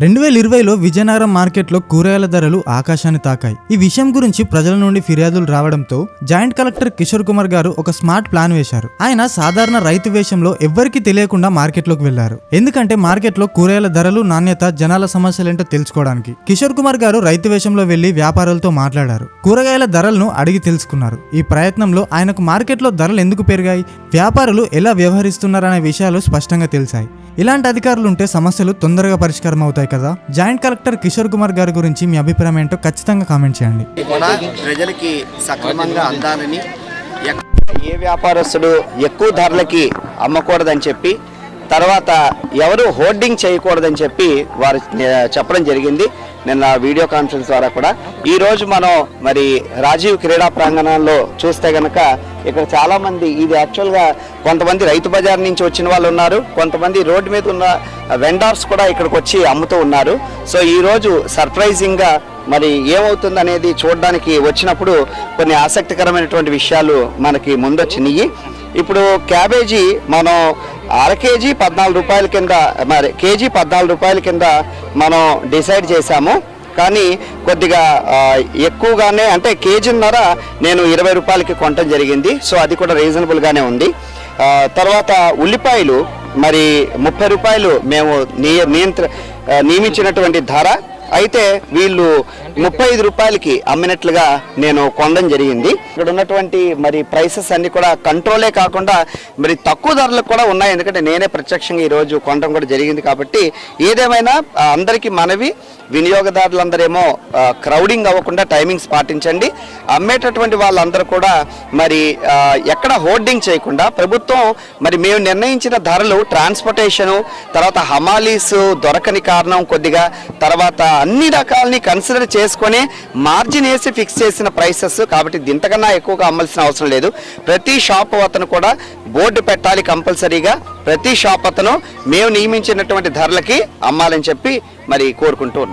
2020లో విజయనగరం మార్కెట్లో కూరగాయల ధరలు ఆకాశాన్ని తాకాయి. ఈ విషయం గురించి ప్రజల నుండి ఫిర్యాదులు రావడంతో జాయింట్ కలెక్టర్ కిషోర్ కుమార్ గారు ఒక స్మార్ట్ ప్లాన్ వేశారు. ఆయన సాధారణ రైతు వేషంలో ఎవ్వరికీ తెలియకుండా మార్కెట్లోకి వెళ్లారు. ఎందుకంటే మార్కెట్లో కూరగాయల ధరలు, నాణ్యత, జనాల సమస్యలేంటో తెలుసుకోవడానికి. కిషోర్ కుమార్ గారు రైతు వేషంలో వెళ్లి వ్యాపారులతో మాట్లాడారు. కూరగాయల ధరలను అడిగి తెలుసుకున్నారు. ఈ ప్రయత్నంలో ఆయనకు మార్కెట్లో ధరలు ఎందుకు పెరిగాయి, వ్యాపారులు ఎలా వ్యవహరిస్తున్నారనే విషయాలు స్పష్టంగా తెలిసాయి. ఇలాంటి అధికారులు ఉంటే సమస్యలు తొందరగా పరిష్కారం అవుతాయి కదా. జాయింట్ కలెక్టర్ కిషోర్ కుమార్ గారి గురించి మీ అభిప్రాయం ఏంటో ఖచ్చితంగా కామెంట్ చేయండి. ప్రజలకి సక్రమంగా అందాలని, ఏ వ్యాపారస్తుడు ఎక్కువ ధరలకి అమ్మకూడదని చెప్పి, తర్వాత ఎవరు హోర్డింగ్ చేయకూడదని చెప్పి వారు చెప్పడం జరిగింది నిన్న వీడియో కాన్ఫరెన్స్ ద్వారా కూడా. ఈరోజు మనం మరి రాజీవ్ క్రీడా ప్రాంగణంలో చూస్తే కనుక ఇక్కడ చాలామంది, ఇది యాక్చువల్గా కొంతమంది రైతు బజార్ నుంచి వచ్చిన వాళ్ళు ఉన్నారు, కొంతమంది రోడ్డు మీద ఉన్న వెండర్స్ కూడా ఇక్కడికి వచ్చి అమ్ముతూ ఉన్నారు. సో ఈరోజు సర్ప్రైజింగ్గా మరి ఏమవుతుంది అనేది చూడడానికి వచ్చినప్పుడు కొన్ని ఆసక్తికరమైనటువంటి విషయాలు మనకి ముందొచ్చినాయి. ఇప్పుడు క్యాబేజీ మనం అర కేజీ 14 రూపాయల కింద, మరి కేజీ 14 రూపాయల కింద మనం డిసైడ్ చేశాము. కానీ కొద్దిగా ఎక్కువగానే, అంటే కేజీన్నర నేను 20 రూపాయలకి కొనటం జరిగింది. సో అది కూడా రీజనబుల్గానే ఉంది. తర్వాత ఉల్లిపాయలు మరి 30 రూపాయలు మేము నియమించినటువంటి ధర, అయితే వీళ్ళు 35 రూపాయలకి అమ్మినట్లుగా నేను కొనడం జరిగింది. ఇక్కడ ఉన్నటువంటి మరి ప్రైసెస్ అన్ని కూడా కంట్రోలే కాకుండా మరి తక్కువ ధరలకు కూడా ఉన్నాయి. ఎందుకంటే నేనే ప్రత్యక్షంగా ఈరోజు కొనడం కూడా జరిగింది. కాబట్టి ఏదేమైనా అందరికీ మనవి, వినియోగదారులందరేమో క్రౌడింగ్ అవ్వకుండా టైమింగ్స్ పాటించండి. అమ్మేటటువంటి వాళ్ళందరూ కూడా మరి ఎక్కడ హోర్డింగ్ చేయకుండా, ప్రభుత్వం మరి మేము నిర్ణయించిన ధరలు, ట్రాన్స్పోర్టేషను, తర్వాత హమాలీస్ దొరకని కారణం కొద్దిగా, తర్వాత అన్ని రకాలని కన్సిడర్ చేసుకొని మార్జిన్ వేసి ఫిక్స్ చేసిన ప్రైసెస్. కాబట్టి దీంతకన్నా ఎక్కువగా అమ్మాల్సిన అవసరం లేదు. ప్రతి షాప్ అతను కూడా బోర్డు పెట్టాలి కంపల్సరీగా. ప్రతి షాప్ అతను మేము నియమించినటువంటి ధరలకి అమ్మాలని చెప్పి మరి కోరుకుంటూ ఉన్నాం.